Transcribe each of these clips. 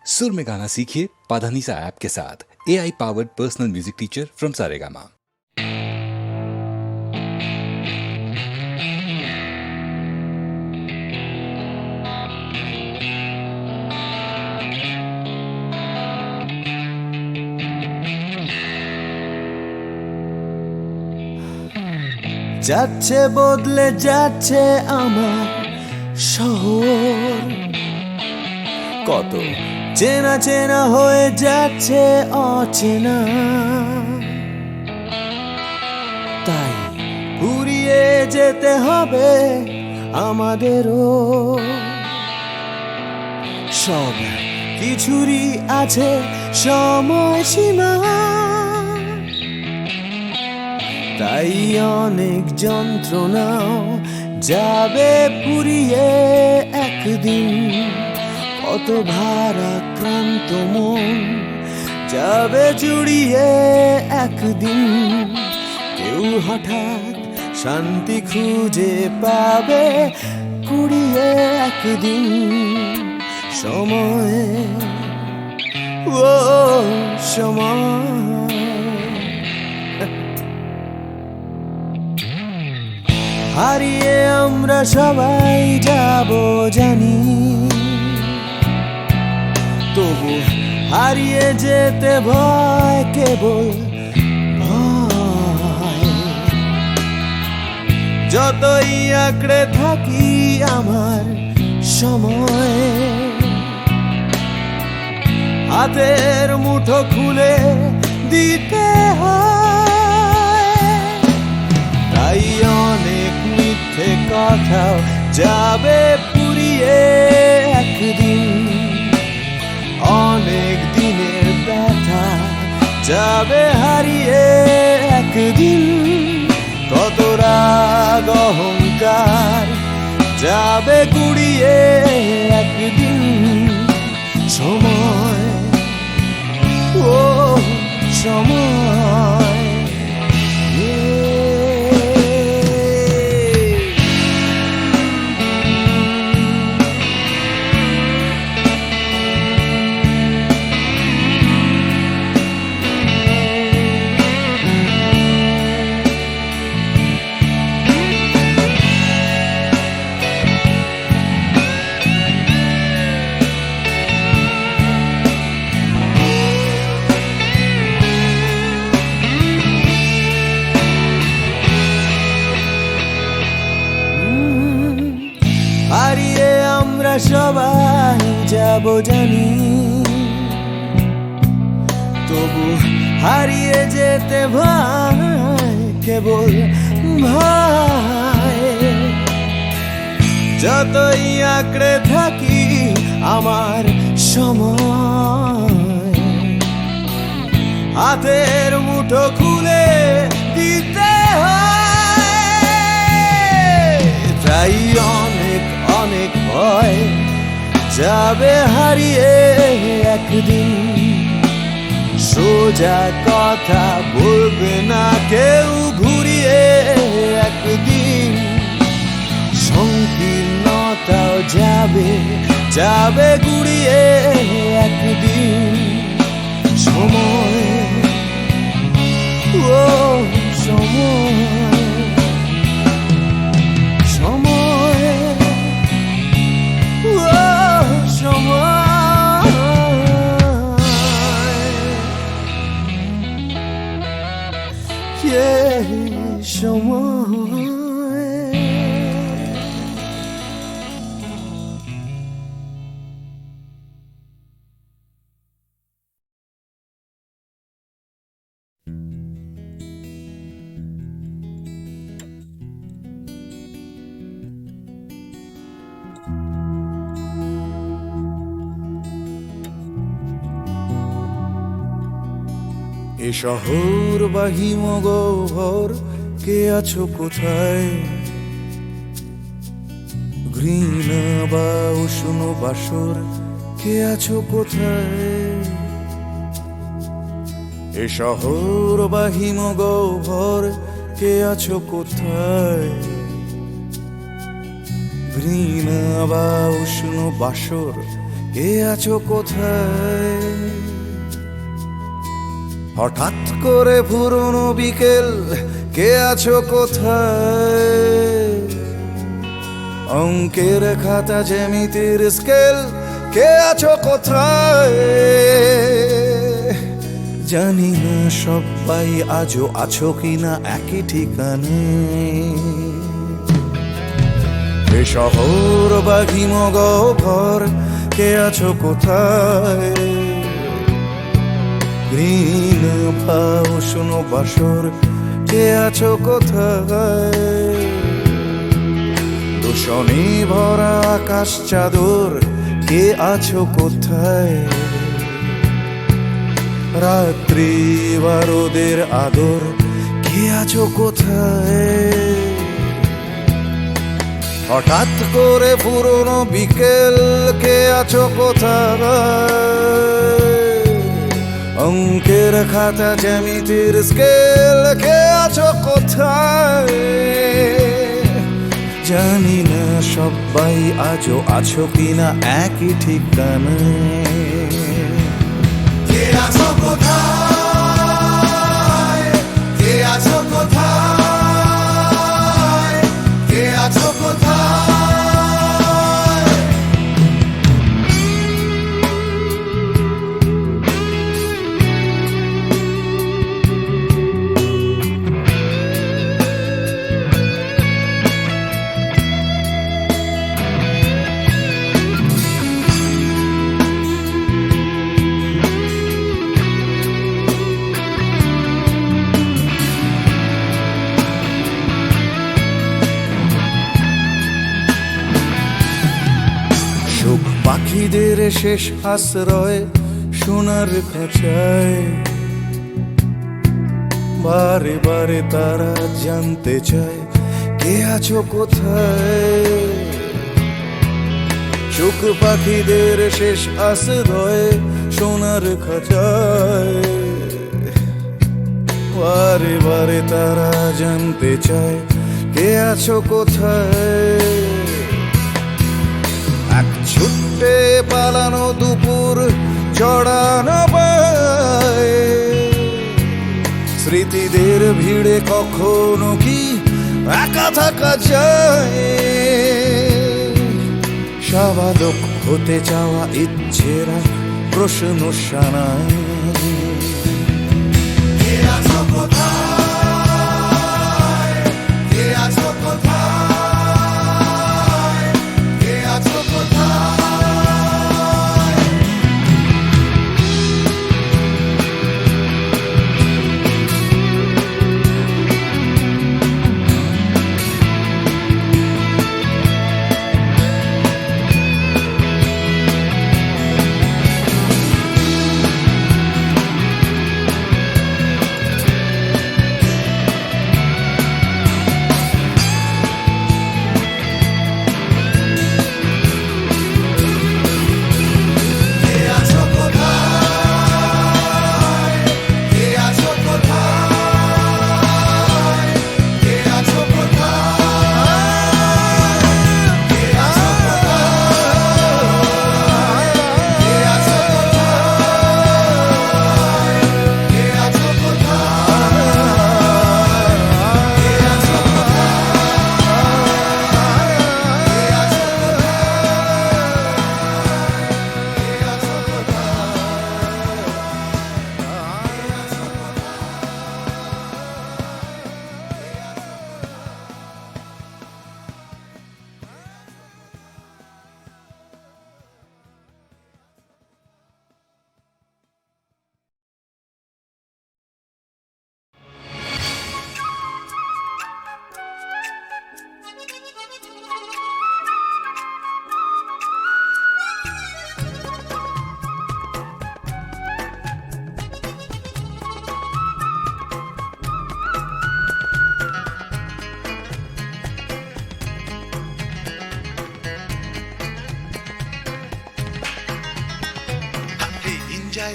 सुर में गाना सीखिए पाधानीसा ऐप के साथ। AI powered personal music teacher from Saregama. যাচ্ছে বদলে যাচ্ছে আমার শহর, কত চেনা চেনা হয়ে যাচ্ছে অচেনা। তাই ফুরিয়ে যেতে হবে আমাদেরও, সব কিছুরই আছে সময়সীমা। তাই অনেক যন্ত্রণাও যাবে ফুরিয়ে একদিন, কত ভারাক্রান্ত মন যাবে জুড়িয়ে একদিন। কেউ হঠাৎ শান্তি খুঁজে পাবে কুড়িয়ে একদিন সময়, ও সময়। হারিয়ে আমরা সবাই যাব জানি, তবু হারিয়ে যেতে ভয়, কেবল ভয়। যতই আঁকড়ে থাকি আমার সময়, হাতের মুঠো খুলে দিতে হয়। তাই অনেক মিথ্যে কথাও যাবে ফুরিয়ে একদিন, অনেক দিনের ব্যথা যাবে হারিয়ে একদিন। কত রাগ অহংকার যাবে কুড়িয়ে একদিন সময়, ও সময়। হারিয়ে আমরা সবাই যাব জানি, তবু হারিয়ে যেতে ভয়, কেবল ভয়। যতই আঁকড়ে থাকি আমার সময়, হাতের মুঠো খুলে দিতে হয়। তাই অনেক অনেক ভয় যাবে হারিয়ে একদিন, সোজা কথা বলবে না কেউ ঘুরিয়ে একদিন। সংকীর্ণতাও যাবে যাবে ঘুরিয়ে একদিন সময়, ও সময়। এ শহর বা হিমগহ্বর, কে আছো কোথায়? ঘৃণা বা উষ্ণ বাসর, কে আছো কোথায়? এ শহর বা হিমগহ্বর, কে আছো কোথায়? ঘৃণা বা উষ্ণ বাসর, কে আছো কোথায়? হঠাৎ করে পুরনো বিকেল, কে আছো কোথায়? অঙ্কের খাতা জ্যামিতির স্কেল, কে আছো কোথায়? জানি না সবাই আজও আছো কিনা একই ঠিকানে। এ শহর বা হিমগহ্বর, কে আছো কোথায়? গ্রীন বা উষ্ণ বাসর, কে আছো কোথায়? দূষণে ভরা আকাশ চাদর, কে আছো কোথায়? রাত্রি বা রোদের আদর, কে আছো কোথায়? হঠাৎ করে পুরনো বিকেল, কে আছো কোথায়? অঙ্কের খাতা জ্যামিতির স্কেল, কে আছো কোথায়? জানি না সবাই আজও আছো কিনা একই ঠিকানায়। কে আছো কোথায়? কে আছো কোথায়? কে আছো কোথায়? পাখিদের শেষ আশ্রয় সোনার খাঁচায়, বারে বারে তারা জানতে চায় কে আছো কোথায়। চোখ পাখিদের শেষ আশ্রয় সোনার খাঁচায়, বারে বারে তারা জানতে চায় কে আছো কোথায়। এক ছুটে পালানো দুপুর জড়ানো পায়, স্মৃতিদের ভিড়ে কখনো কি একা থাকা যায়। স্বাভাবিক হতে চাওয়া ইচ্ছেরা প্রশ্ন শানায়। কে আছো কোথায়? কে আছো কোথায়? কে আছো কোথায়?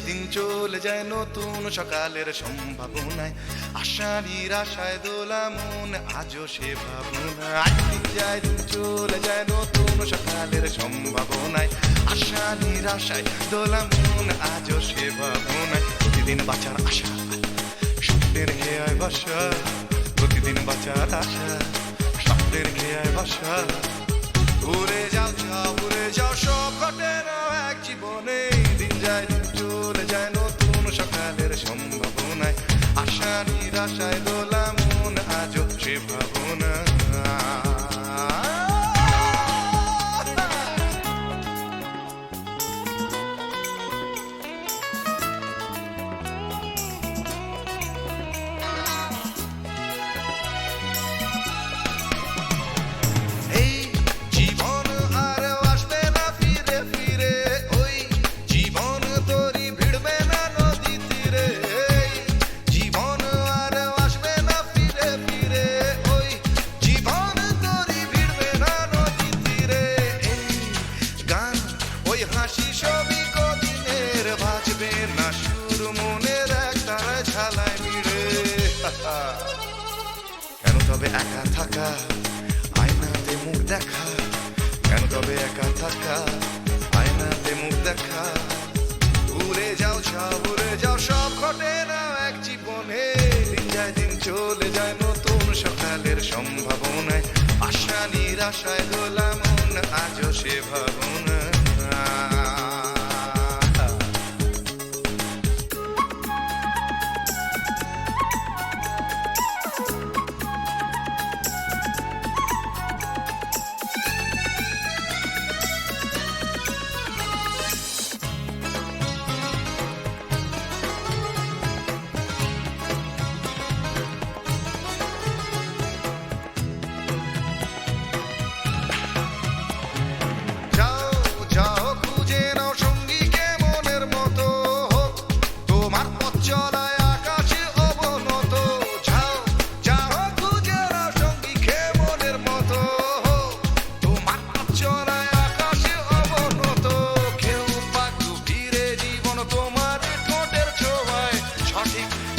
দিন চলে যায় নতুন সকালের সম্ভাবনায়, আশা নিরাশায় দোলা মন আজও সে ভাবনায় দিন যায় দিন চলে যায় নতুন সকালের সম্ভাবনায় আশা নিরাশায় দোলা মন আজও সে ভাবনায় প্রতিদিন বাঁচার আশা স্বপ্নের খেয়ায় ভাষা প্রতিদিন বাঁচার আশা স্বপ্নের খেয়ায় ভাষা উড়ে যাও সব ঘটে না এক জীবনে দিন যায় দিন চলে যায় নতুন সকালের সম্ভাবনায় আশা নিরাশায় দোলা মন আজও সে ভাবনা কেন তবে একা থাকা আয়নাতে মুখ দেখা কেন তবে একা থাকা আয়নাতে মুখ দেখা ভুলে যাও সব ঘটে না এক জীবনে দিন যায় দিন চলে যায় নতুন সকালের সম্ভাবনায় আশা নিরাশায় দোলা মন আজও সে ভাবনা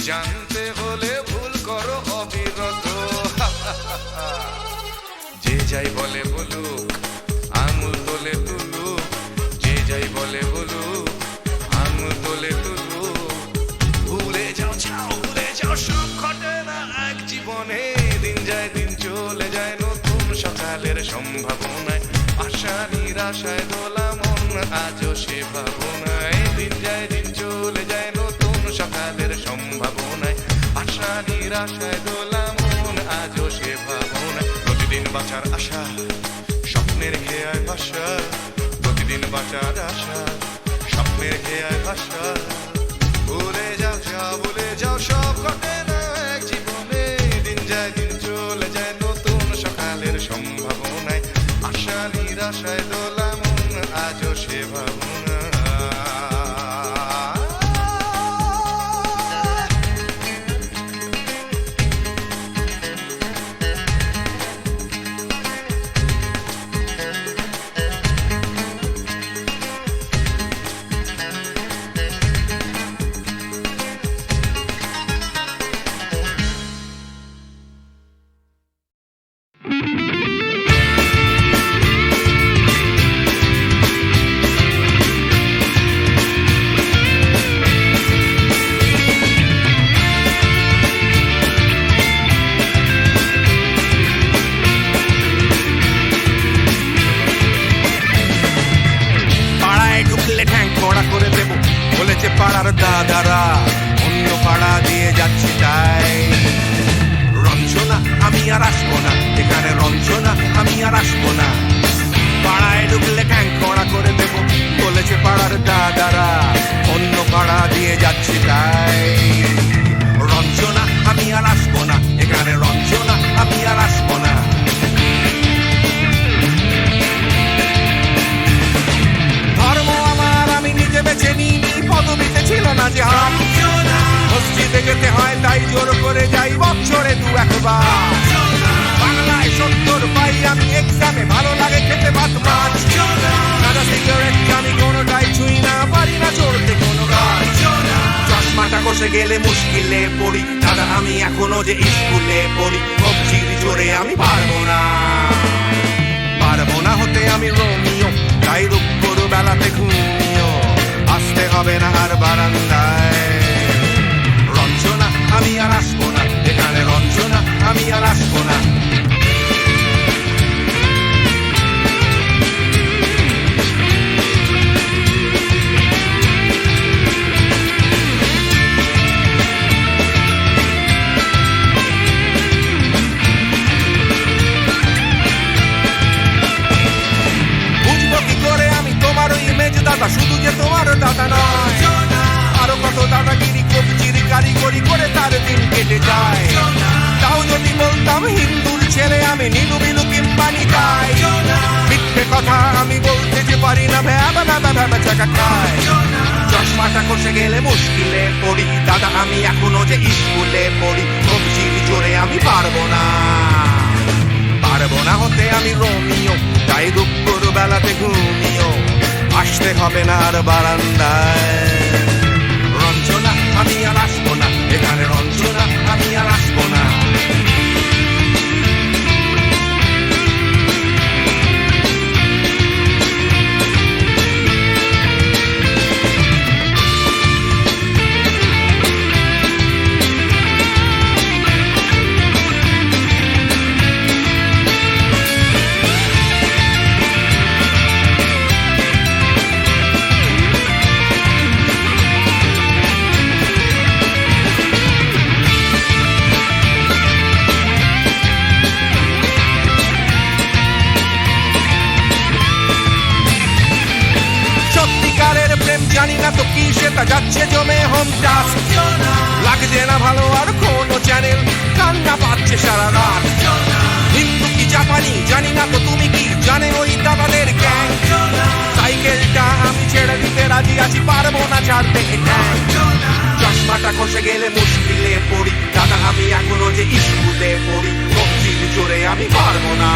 জানতে হলে ভুল করো অবিরত যে যাই বলে বলুক আঙুল তোলে তুলুক যে যাই বলে বলুক আঙুল তোলে তুলুক ভুলে যাও সব ঘটে না এক জীবনে দিন যায় দিন চলে যায় নতুন সকালের সম্ভাবনায় আশা নিরাশায় দোলা মন আজও সে ভাবনায় দিন যায় দিন চলে যায় নতুন সকালের সম্ভাবনায় আশা নিরাশায় দোলা মন আজও সে ভাবনায় প্রতিদিন বাঁচার আশা স্বপ্নের খেয়ায় ভাষা প্রতিদিন বাঁচার আশা স্বপ্নের খেয়ায় ভাষা ভুলে যাও সব ঘটে না এক জীবনে দিন যায় দিন চলে যায় নতুন সকালের সম্ভাবনায় আশা নিরাশায় দোলা মন আজও সে ভাবনা পাড়ার দাদারা অন্য পাড়া দিয়ে যাচ্ছে তাই রঞ্জনা আমি আর আসবো না এখানে রঞ্জনা আমি আর আসবো না পাড়ায় ঢুকলে ঠ্যাং কড়া করে দেবো বলেছে পাড়ার দাদারা অন্য পাড়া দিয়ে যাচ্ছে তাই রঞ্জনা আমি আর আসবো না এখানে রঞ্জনা আমি আর আসবো না ধর্ম আমার আমি নিজে বেছে নিই পদবিতে ছিল না যে মসজিদে যেতে হয় তাই জোর করে যাই বছরে দু একবার বাংলায় 70 পাই আমি এক্সামে ভালো লাগে খেতে ভাত মাছ সাদা সিগারেট আমি কোনোটাই ছুঁই না পারি না চড়তে কোনো গাছ চশমাটা কষে গেলে মুশকিলে পড়ি দাদা আমি এখনো যে স্কুলে পড়ি কবজির জোরে আমি পারবো না হতে আমি রোমিও তাই দুপুর বেলাতে ঘুমিও আসতে হবে না আর বারান্দায় রঞ্জনা আমি আর আসবো না এখানে রঞ্জনা আমি আর আসবো না দাদা শুধু যে তোমার দাদা নয় আরো কত দাদাগিরি কবজির কারিগরি করে তার দিন কেটে যায় তাও যদি বলতাম হিন্দুর ছেলে আমি নীলু বিলু কিংবা নিতাই মিথ্যে কথা আমি বলতে যে পারি না ভ্যাবা ভ্যাবা ভ্যাবা চাকা খায় চশমাটা কষে গেলে মুশকিলে পড়ি দাদা আমি এখনো যে স্কুলে পড়ি কবজির জোরে আমি পারবো না হতে আমি রোমিও তাই দুপুর বেলাতে ঘুমিও আসতে হবে না আর বারান্দায় রঞ্জনা আমি আর আসবো না এখানে রঞ্জনা আমি আর আসবো না জানি না তো কি সেটা যাচ্ছে জমে হোম টাস্ক লাগছে না ভালো আর কোনো চ্যানেল কান্না পাচ্ছে সারা রাত হিন্দু কি জাপানি জানি না তো তুমি কি জানে ওই দাদাদের গ্যাং সাইকেলটা আমি ছেড়ে দিতে রাজি আছি পারবো না ছাড়তে চশমাটা কষে গেলে মুশকিলে পড়ি দাদা আমি এখনো যে স্কুলে পড়ি কবজির জোরে আমি পারবো না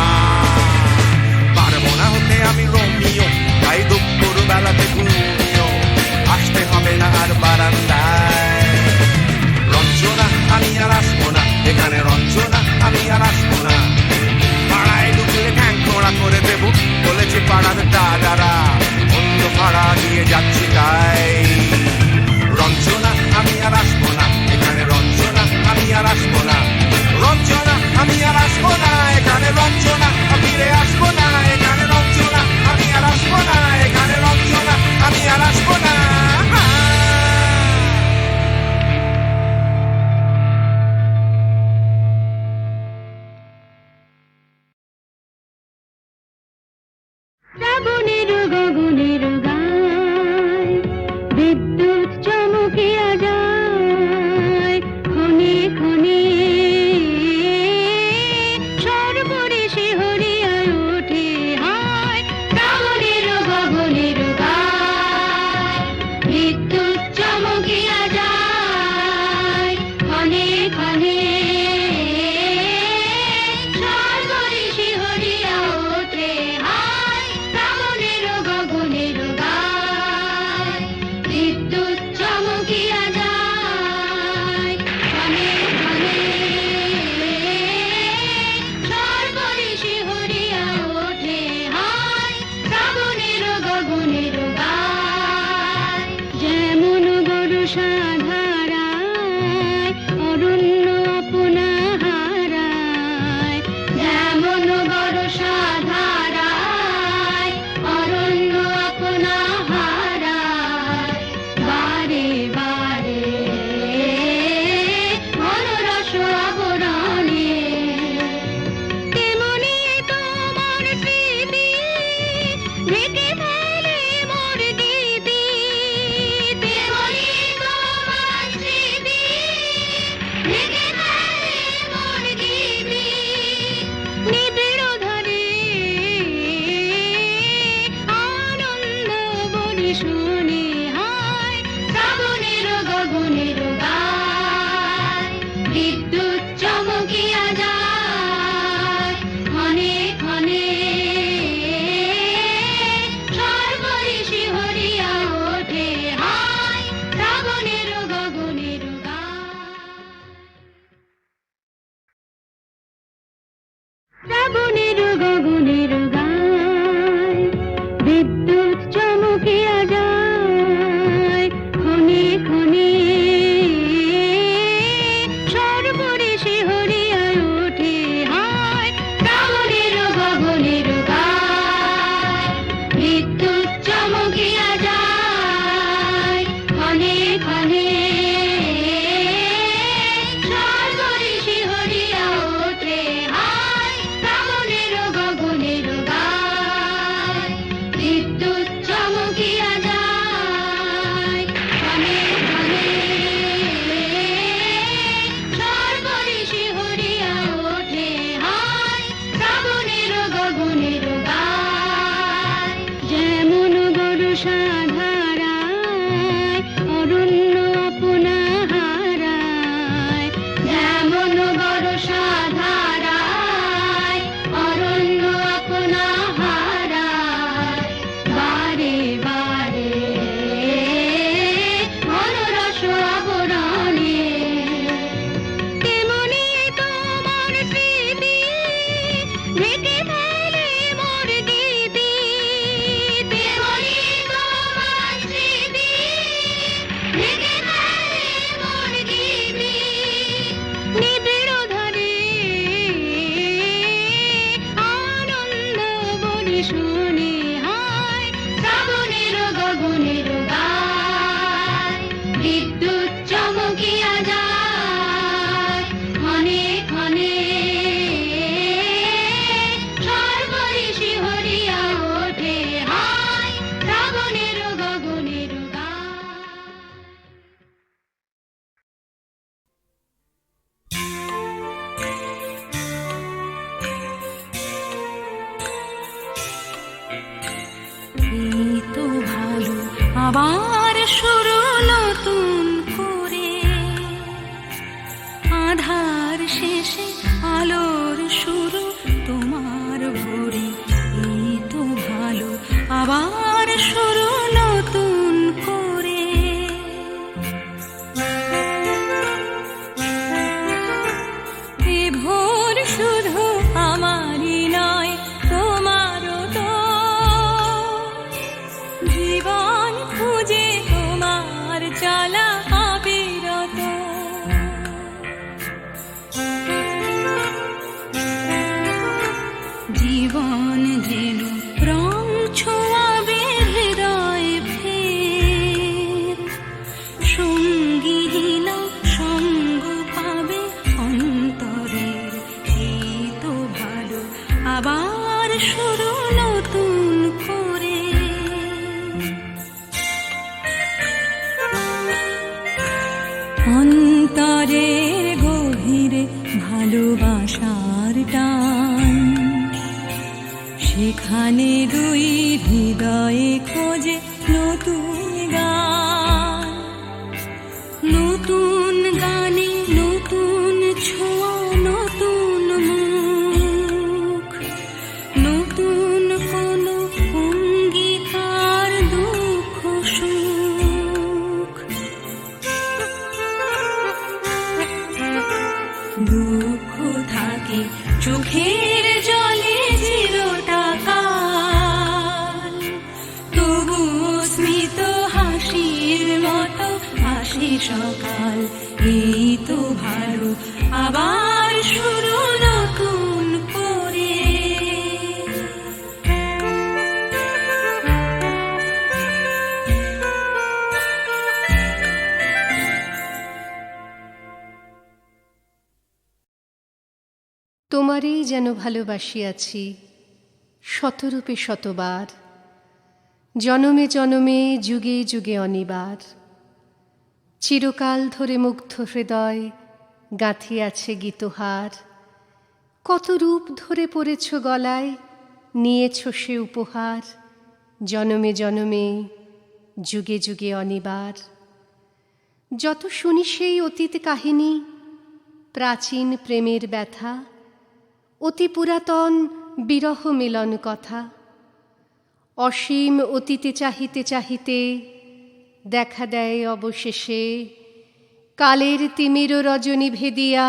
হতে আমি রোমিও তাই দুপুর বেলাতে ঘুমিও আসতে হবে না আর বারান্দায় রঞ্জনা আমি আর আসবো না এখানে রঞ্জনা আমি আর আসবো না পাড়ায় ঢুকলে ঠ্যাং খোঁড়া করে দেবো বলেছে পাড়ার দাদারা অন্য পাড়া দিয়ে যাচ্ছি তাই রঞ্জনা আমি আর আসবো না এখানে রঞ্জনা আমি আর আসবো না রঞ্জনা আমি আর আসবো না এখানে রঞ্জনা ফিরে আসবো না এখানে রঞ্জনা আমি আর আসবো না এখানে রঞ্জনা আমি আর আসবো না শ্রাবণের গগনের গায় বিদ্যুৎ চমকিয়া যায় ক্ষণে ক্ষণে সর্বরে শিহরিয়া ওঠে হায় শ্রাবণের গগনের গায় বিদ্যুৎ চমকিয়া যায় ক্ষণে ক্ষণে সর্বরে শিহরিয়া ওঠে হায় শ্রাবণের গগনের গায় বিদ্যুৎ চমকিয়া যায় ক্ষণে ক্ষণে সর্বরে শিহরিয়া ওঠে হায় শ্রাবণের গগনের গায় যেমন বর্ষা ধারায় অরণ্য আপনা হারায় যেমন বর্ষা ধারায় অরণ্য আপনা হারায় বারে বারে মনোরস আবরণে তেমনি তোমার স্মৃতি ঢেকে ফেলে মোর গীতি তেমনি তোমার হারায় অরণ্য আপনা হারায় যেমন বর্ষা ধারায় অরণ্য আপনা হারায় বারে বারে মনোরস আবরণে তেমনি তোমার স্মৃতি ঢেকে ফেলে মোর গীতি তেমনি তোমার স্মৃতি ঢেকে ফেলে মোর গীতি নিবিড় ধরে আনন্দ বলি শুনে হয় শ্রাবণের গগনের গায় বিদ্যুৎ চমকিয়া যায় ক্ষণে ক্ষণে সর্বঋষি হরিয়া ওঠে হায় শ্রাবণের গগনের গায়। এই তো ভালো আবার শুরু নতুন করে আধার শেষে আলোর শুরু তোমার ভোরে এই তো ভালো আবার শুরু নতুন করে এ ভোর শুধু আমারই নয় তোমারও তো জীবন খুঁজে তোমার চলা অবিরত জীবন যেন রং ছোঁয়াবে হৃদয় ফের সঙ্গীহীন সঙ্গ পাবে অন্তরের এই তো ভালো আবার শুরু নতুন করে অন্তরের গভীরে ভালোবাসার টান সেখানে দুই হৃদয়ে খোঁজে নতুন গান নতুন গানে নতুন ছোঁয়া নতুন মুখ নতুন কোনো অঙ্গীকার দুঃখ সুখ দুঃখ থাকে চোখের জলে চিরটা কাল তবু স্মিত হাসির মতো হাসি সকাল এই তো ভালো আবার শুরু নতুন করে তোমারই যেন ভালোবাসিয়াছি শতরূপে শতবার জনমে জনমে যুগে যুগে অনিবার চিরকাল ধরে মুগ্ধ হৃদয় গাঁথিয়াছে গীতহার কত রূপ ধরে পড়েছ গলায় নিয়েছ সে উপহার জনমে জনমে যুগে যুগে অনিবার যত শুনি সেই অতীত কাহিনী প্রাচীন প্রেমের ব্যথা অতি পুরাতন বিরহ মিলন কথা অসীম অতীতে চাহিতে চাহিতে দেখা দেয় অবশেষে কালের তিমির রজনী ভেদিয়া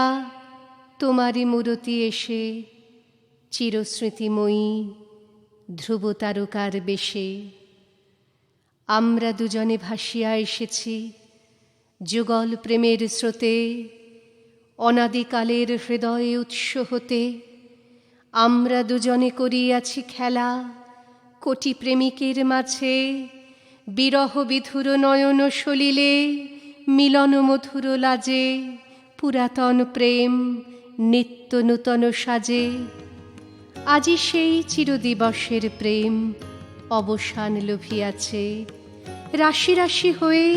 তোমারই মূরতি এসে চিরস্মৃতিময়ী ধ্রুব তারকার বেশে আমরা দুজনে ভাসিয়া এসেছি যুগল প্রেমের স্রোতে অনাদিকালের হৃদয়ে উৎস হতে আমরা দুজনে করিয়াছি খেলা কোটি প্রেমিকের মাঝে বিরহ বিধুর নয়ন সলিলে মিলন মধুর লাজে পুরাতন প্রেম নিত্য নূতন সাজে আজি সেই চিরদিবসের প্রেম অবসান লভিয়াছে রাশি রাশি হয়ে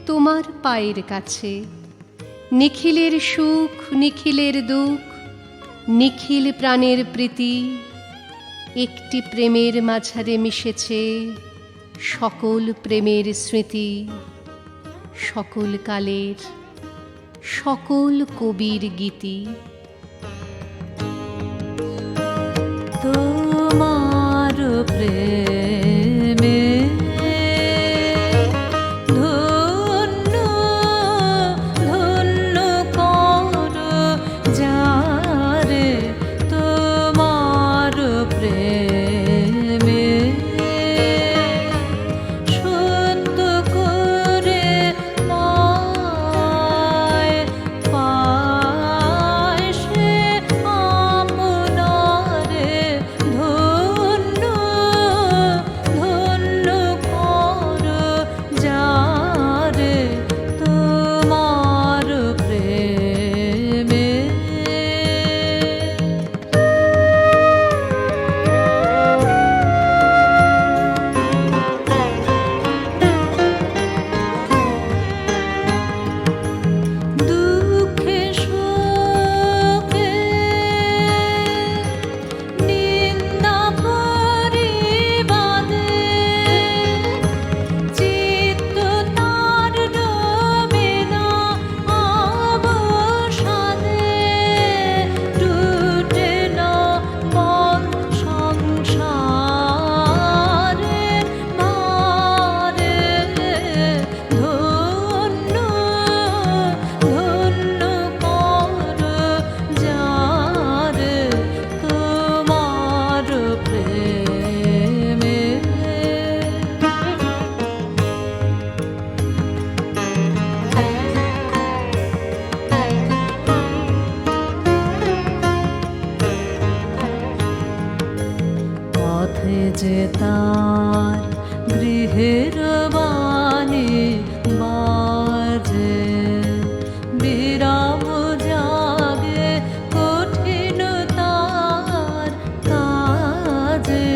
তোমার পায়ের কাছে নিখিলের সুখ নিখিলের দুঃখ নিখিল প্রাণের প্রীতি একটি প্রেমের মাঝারে মিশেছে সকল প্রেমের স্মৃতি সকল কালের সকল কবির গীতি। তোমার প্রেমে ধন্য ধন্য কর যারে, তোমার প্রেমে সত্য করে পায় পায় সে আপনারে। ধন্য ধন্য কর যারে, তোমার প্রেমে। দুঃখে শোকে নিন্দা পরিবাদে চিত্ত তার ডোবে না অবসাদে। টুটে না মন সংসারে ভারে। ধন্য ধন্য কর যারে, তোমার প্রেমে। পথে যে তার গৃহের বাণী বাজে, বিরাম জাগে কঠিন তার কাজে।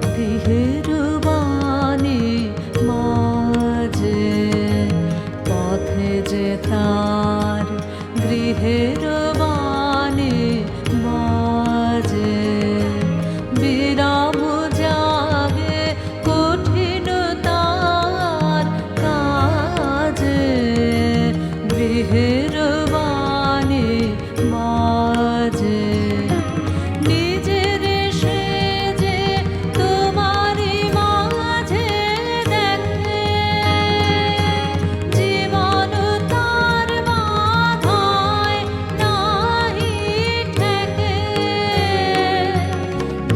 গৃহের বাণী মাঝে, পথে যে তার গৃহের বাণী মাঝে, বিরাম জাগে কঠিন তার কাজে। গৃহের বাণী মাঝে নিজের সেজে তোমারই মাঝে দেখে, জীবন তার বাধায় নাহি ঠেকে।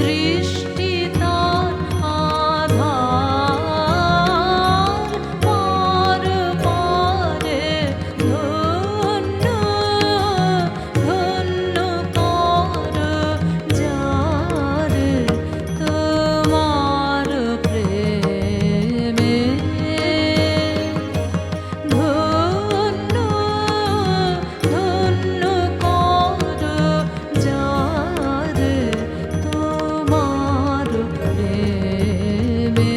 দৃষ্টি তার আধার পর পরে। ধন্য ধন্য কর যারে, তোমার প্রেমে। ধন্য ধন্য কর যারে, তোমার প্রেমে।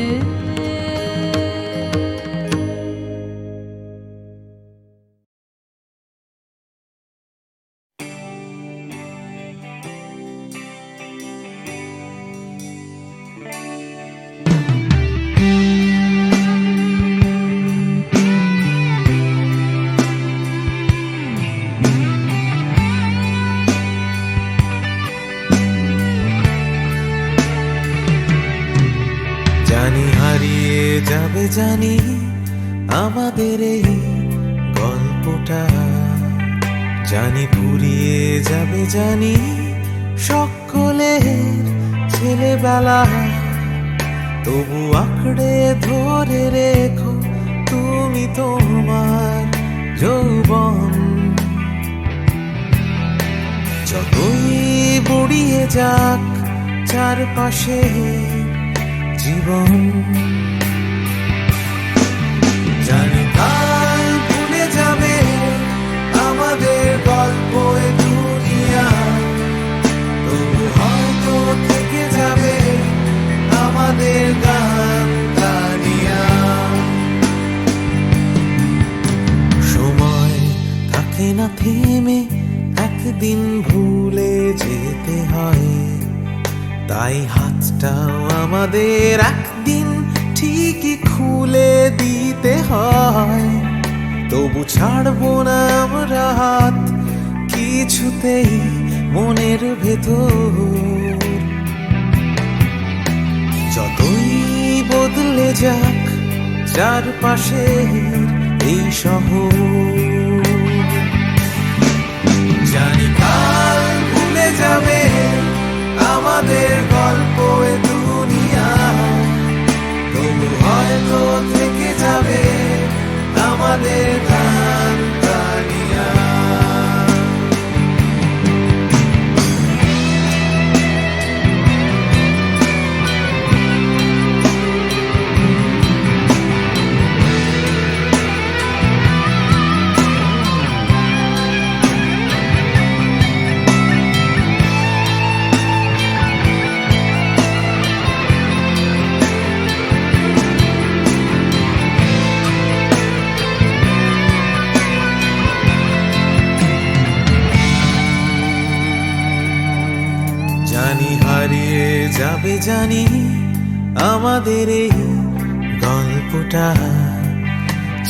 জানি হারিয়ে যাবে, জানি আমাদের এই গল্পটা। জানি ফুরিয়ে যাবে, জানি সকলের ছেলেবেলা। তবু আঁকড়ে ধরে রেখো তুমি তোমার যৌবন। যতই বুড়িয়ে যাক চারপাশে জীবন, জানি কাল ভুলে যাবে আমাদের গল্প এ দুনিয়া। তবু হয়তো থেকে যাবে আমাদের গান গানিয়া। সময় থাকে না থেমে, একদিন ভুলে যেতে হয়। তাই হাতটাও আমাদের একদিন ঠিকই খুলে দিতে হয়। তবু ছাড়বো না আমরা হাত কিছুতেই মনের ভেতর। যতই বদলে যাক চারপাশে এই শহর, জানি কাল ভুলে যাবে আমাদের গল্প এ দুনিয়া, তবু হয়তো থেকে যাবে আমাদের গান গানিয়া। জানি হারিয়ে যাবে, জানি আমাদের এই গল্পটা,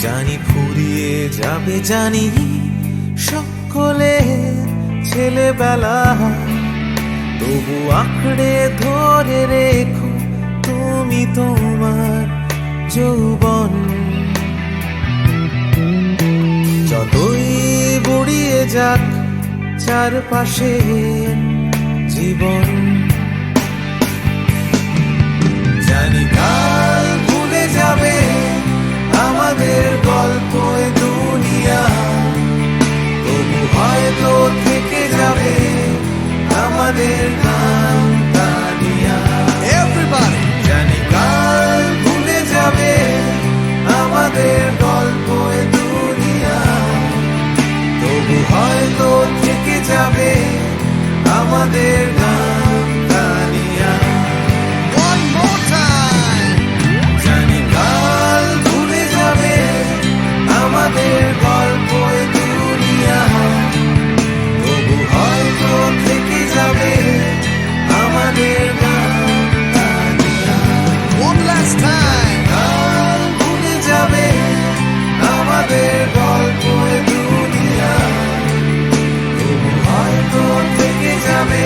জানি ফুরিয়ে যাবে, জানি সকলে ছেলেবেলা, তবু আঁকড়ে ধরে রেখো তুমি তোমার যৌবন। যতই বুড়িয়ে যাক চারপাশে জীবন, জানি কাল ভুলে যাবে আমাদের গল্প এ দুনিয়া, তবু হয়তো থেকে যাবে আমাদের গান গানিয়া। Everybody! জানি কাল ভুলে যাবে আমাদের গল্প এ দুনিয়া, তবু হয়তো থেকে যাবে আমাদের গান গানিয়া। One more time! জানি কাল ভুলে যাবে আমাদের গল্প এ দুনিয়া, তবু হয়তো থেকে যাবে আমাদের গান গানিয়া। One last time! কাল ভুলে যাবে আমাদের গল্প এ দুনিয়া, তবু হয়তো থেকে যাবে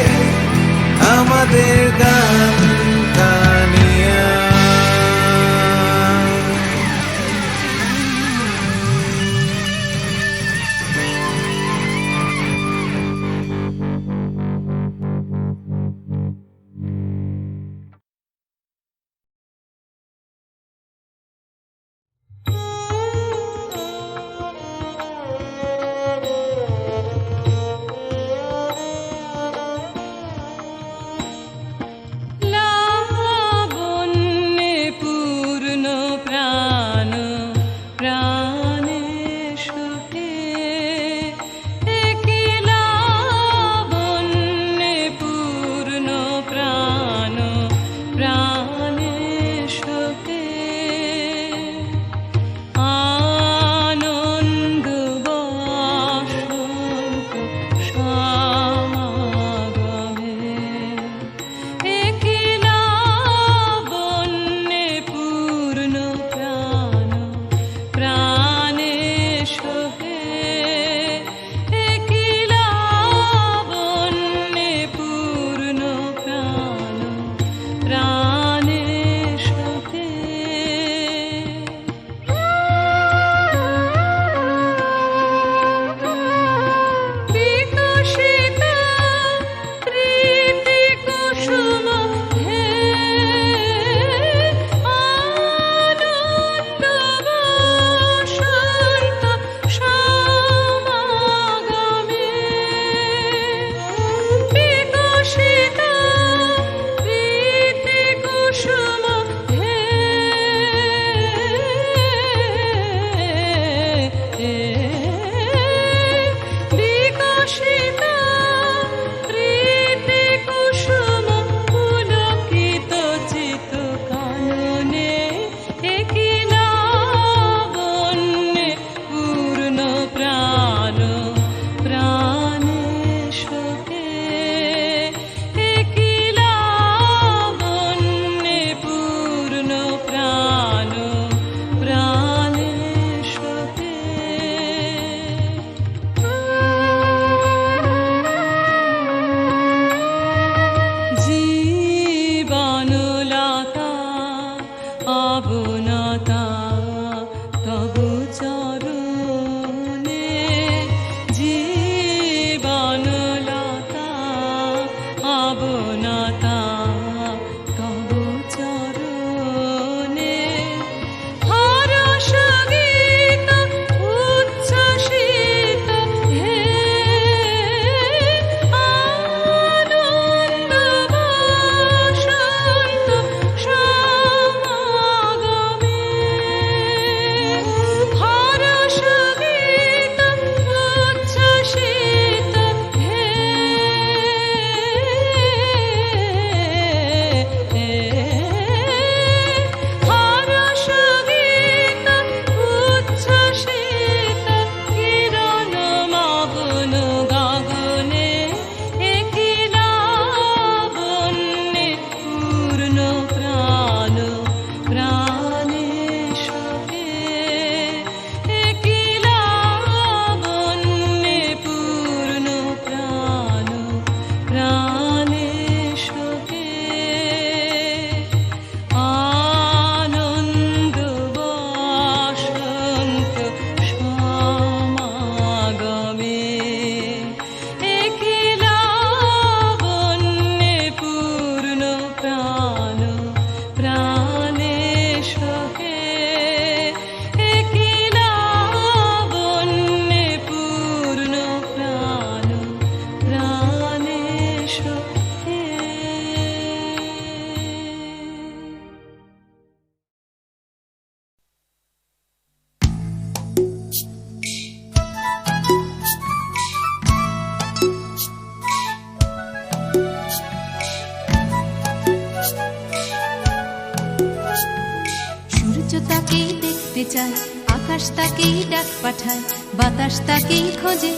চায়, আকাশ তাকেই ডাক পাঠায়, বাতাস তাকেই খোঁজে।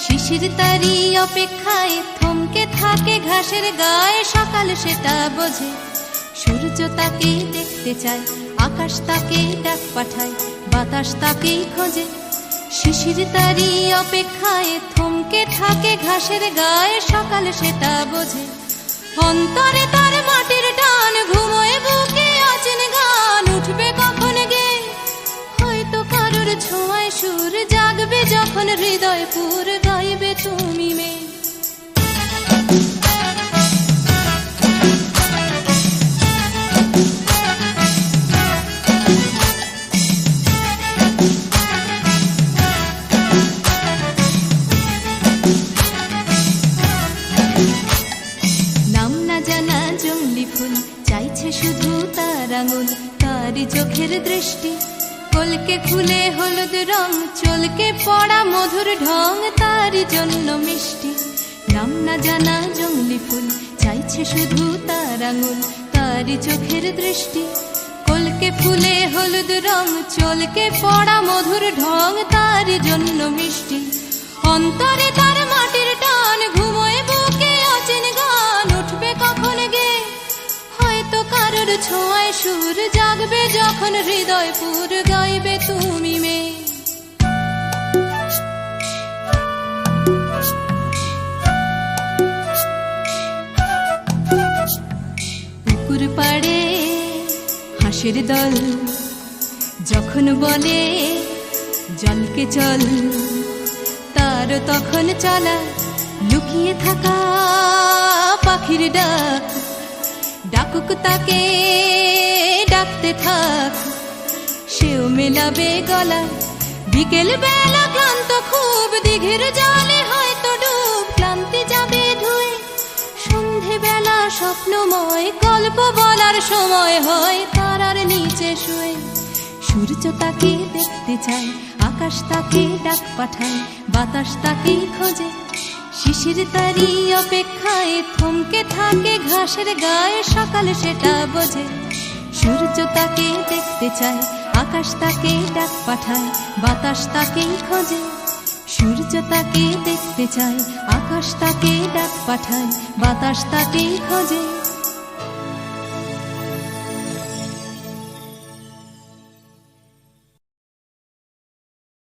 শিশির তারই অপেক্ষায় থমকে থাকে ঘাসের গায়ে, সকাল সেটা বোঝে। সূর্য তাকেই দেখতে চায়, আকাশ তাকেই ডাক পাঠায়, বাতাস তাকেই খোঁজে। শিশির তারই অপেক্ষায় থমকে থাকে ঘাসের গায়ে, সকাল সেটা বোঝে। অন্তরে তার মাটির টান, ঘুমোয় বুকে আছেন গান, উঠবে কখন গে হয়তো কারোর ছোঁয়ায় সুর, জাগবে যখন হৃদয় পুর, গাইবে তুমি মেয়ে। নাম না জানা জংলি ফুল চাইছে শুধু তার আঙুল, তারই চোখের দৃষ্টি। কলকে ফুলে হলুদ রং, চলকে পড়া মধুর ঢং, তারই জন্য মিষ্টি। নাম না জানা জংলি ফুল চাইছে শুধু তার আঙুল, তারই চোখের দৃষ্টি। কলকে ফুলে হলুদ রং, চলকে পড়া মধুর ঢং, তারই জন্য মিষ্টি। অন্তরে তার মাটির টান, ঘুমোয় বুকে অচেন গান, উঠবে কখন গে হয়তো কারোর ছোঁয়ায় সুর, জাগবে যখন হৃদয় পুর, গাইবে তুমি মেয়ে। পুকুর পাড়ে হাঁসের দল যখন বলে জলকে চল, তার তখন চলা লুকিয়ে থাকা পাখির ডাক, ডাকুক তাকে ডাকতে থাক, সেও মেলাবে গলা। বিকেল বেলা ক্লান্ত খুব, দিঘির জলে হয়তো ডুব, ক্লান্তি যাবে ধুয়ে। সন্ধে বেলা স্বপ্নময়, গল্প বলার সময় হয় তারার নিচে শুয়ে। সূর্য তাকে দেখতে চায়, আকাশ তাকে ডাক পাঠায়, বাতাস তাকেই খোঁজে। শিশির তারই অপেক্ষায় থমকে থাকে ঘাসের গায়ে, সকাল সেটা বোঝে। সূর্য তাকে দেখতে চায়, আকাশ তাকে ডাক পাঠায়, বাতাস তাকেই খোঁজে। সূর্য তাকে দেখতে চায়, আকাশ তাকে ডাক পাঠায়, বাতাস তাকেই খোঁজে।